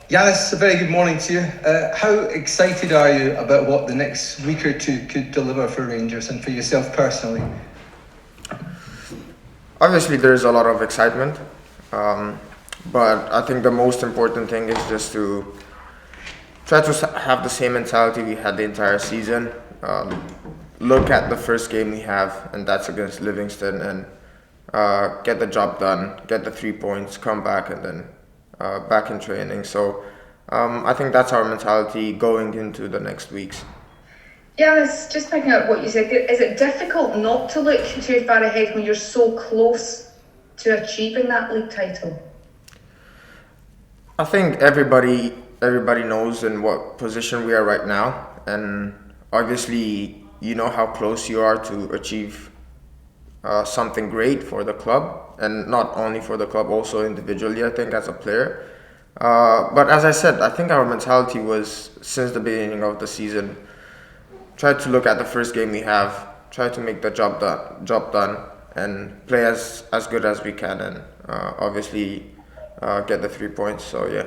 Ianis, a very good morning to you. How excited are you about what the next week or two could deliver for Rangers and for yourself personally? Obviously, there's a lot of excitement, but I think the most important thing is just to try to have the same mentality we had the entire season. Look at the first game we have, and that's against Livingston, and get the job done, get the 3 points, come back, and then back in training. So I think that's our mentality going into the next weeks. Yeah, I was just picking up what you said. Is it difficult not to look too far ahead when you're so close to achieving that league title? I think everybody knows in what position we are right now, and obviously you know how close you are to achieve something great for the club, and not only for the club, also individually. I think as a player, but as I said, I think our mentality was since the beginning of the season. Try to look at the first game we have, try to make the job done, and play as good as we can, and obviously get the 3 points. So yeah.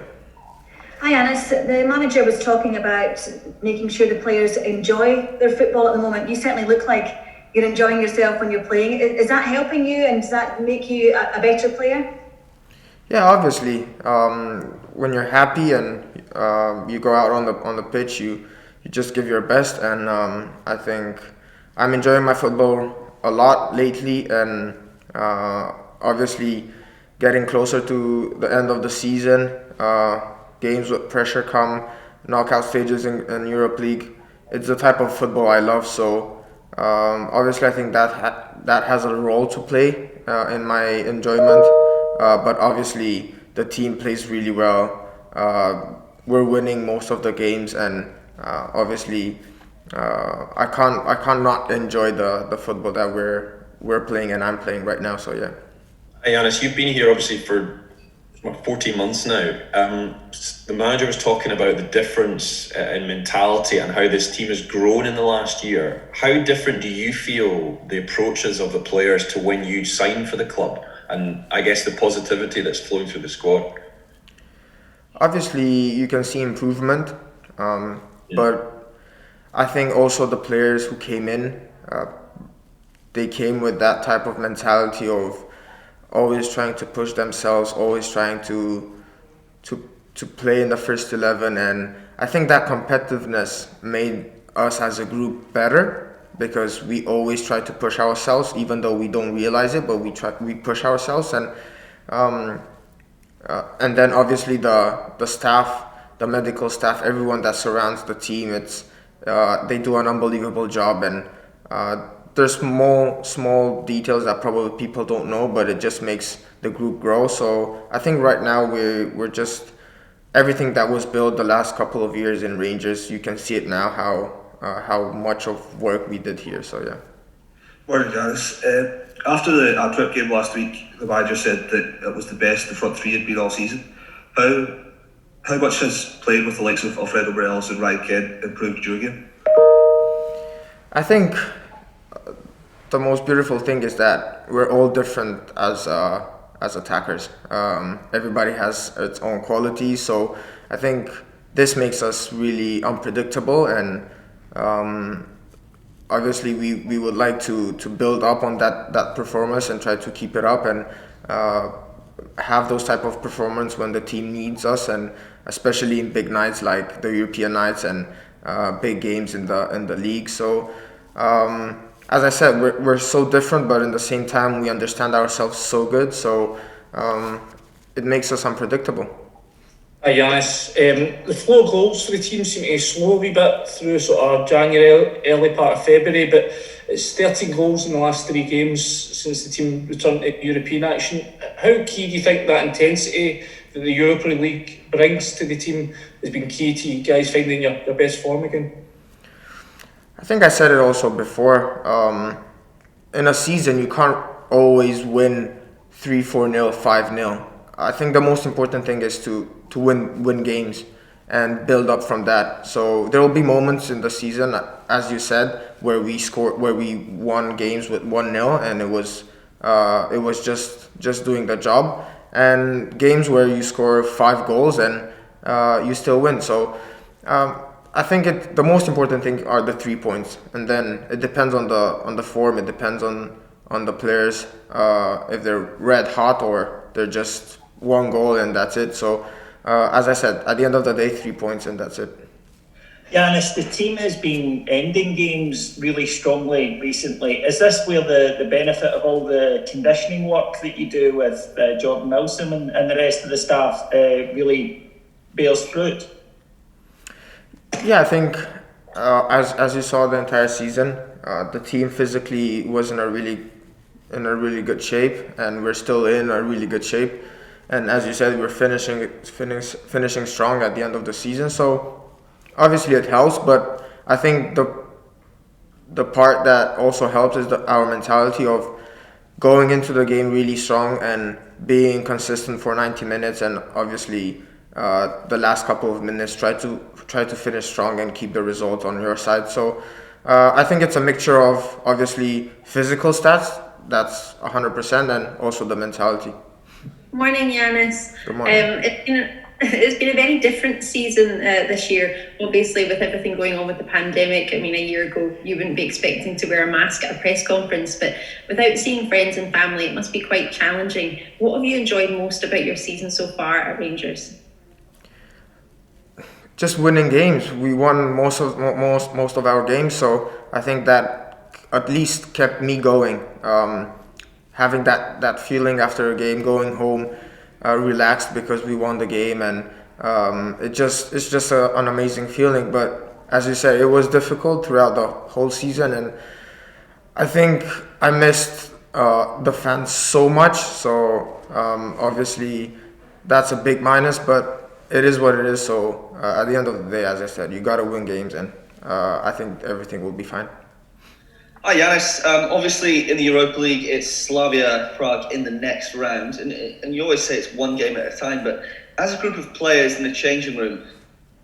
Hi Ianis, the manager was talking about making sure the players enjoy their football at the moment. You certainly look like you're enjoying yourself when you're playing. Is that helping you, and does that make you a better player? Yeah, obviously. When you're happy and you go out on the pitch, you just give your best, and I think I'm enjoying my football a lot lately, and obviously getting closer to the end of the season. Games with pressure come, knockout stages in Europe League. It's the type of football I love, so obviously I think that has a role to play in my enjoyment. But obviously the team plays really well. We're winning most of the games, and obviously I can't not enjoy the football that we're playing and I'm playing right now. So yeah. Hey, Ianis, you've been here obviously for 14 months now. The manager was talking about the difference in mentality and how this team has grown in the last year. How different do you feel the approaches of the players to when you signed for the club, and I guess the positivity that's flowing through the squad? Obviously, you can see improvement, but I think also the players who came in, they came with that type of mentality of always trying to push themselves, always trying to play in the first 11, and I think that competitiveness made us as a group better, because we always try to push ourselves, even though we don't realize it, but we push ourselves, and then obviously the staff, the medical staff, everyone that surrounds the team, they do an unbelievable job, and there's small details that probably people don't know, but it just makes the group grow. So I think right now we're just everything that was built the last couple of years in Rangers. You can see it now how much of work we did here. So yeah. Morning, Ianis. After the Antwerp game last week, the manager said that it was the best the front three had been all season. How much has playing with the likes of Alfredo Morelos and Ryan Kent improved your game? I think the most beautiful thing is that we're all different as attackers. Everybody has its own qualities, so I think this makes us really unpredictable, and obviously we would like to build up on that performance and try to keep it up, and have those type of performance when the team needs us, and especially in big nights like the European nights and big games in the league. So as I said, we're so different, but in the same time we understand ourselves so good, so it makes us unpredictable. Hi Ianis, the flow of goals for the team seem to slow a wee bit through sort of January, early part of February, but it's 13 goals in the last 3 games since the team returned to European action. How key do you think that intensity that the Europa League brings to the team has been key to you guys finding your best form again? I think I said it also before. In a season, you can't always win 3-4-0, 5-0. I think the most important thing is to win games and build up from that. So there will be moments in the season, as you said, where we won games with 1-0, and it was just doing the job. And games where you score 5 goals and you still win. So I think the most important thing are the 3 points, and then it depends on the form. It depends on the players, if they're red hot or they're just one goal and that's it. So as I said, at the end of the day, 3 points and that's it. Ianis, the team has been ending games really strongly recently. Is this where the benefit of all the conditioning work that you do with Jordan Milsom and the rest of the staff really bears fruit? Yeah, I think as you saw the entire season, the team physically was in a really good shape, and we're still in a really good shape. And as you said, we're finishing strong at the end of the season. So obviously it helps, but I think the part that also helps is our mentality of going into the game really strong and being consistent for 90 minutes, and obviously the last couple of minutes try to finish strong and keep the result on your side. So I think it's a mixture of obviously physical stats, that's 100%, and also the mentality. Morning, Ianis. Good morning. It's been a very different season this year, obviously, with everything going on with the pandemic. I mean, a year ago, you wouldn't be expecting to wear a mask at a press conference, but without seeing friends and family, it must be quite challenging. What have you enjoyed most about your season so far at Rangers? Just winning games. We won most of our games, so I think that at least kept me going. Having that feeling after a game, going home relaxed because we won the game, and it's just an amazing feeling. But as you said, it was difficult throughout the whole season, and I think I missed the fans so much. So obviously that's a big minus, but it is what it is. So at the end of the day, as I said, you got to win games, and I think everything will be fine. Hi Ianis, obviously in the Europa League it's Slavia Prague in the next round, and you always say it's one game at a time, but as a group of players in the changing room,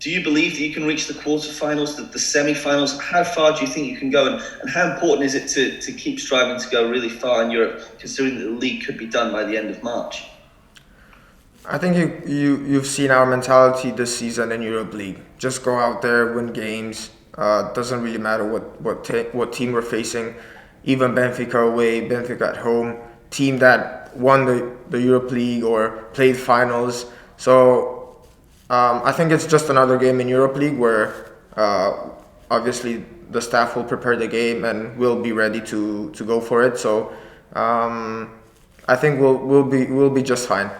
do you believe that you can reach the quarterfinals, the semi-finals? How far do you think you can go, and how important is it to keep striving to go really far in Europe, considering that the league could be done by the end of March? I think you've seen our mentality this season in Europe League. Just go out there, win games. Doesn't really matter what team we're facing. Even Benfica away, Benfica at home, team that won the Europe League or played finals. So I think it's just another game in Europe League where obviously the staff will prepare the game and we'll be ready to go for it. So I think we'll be just fine.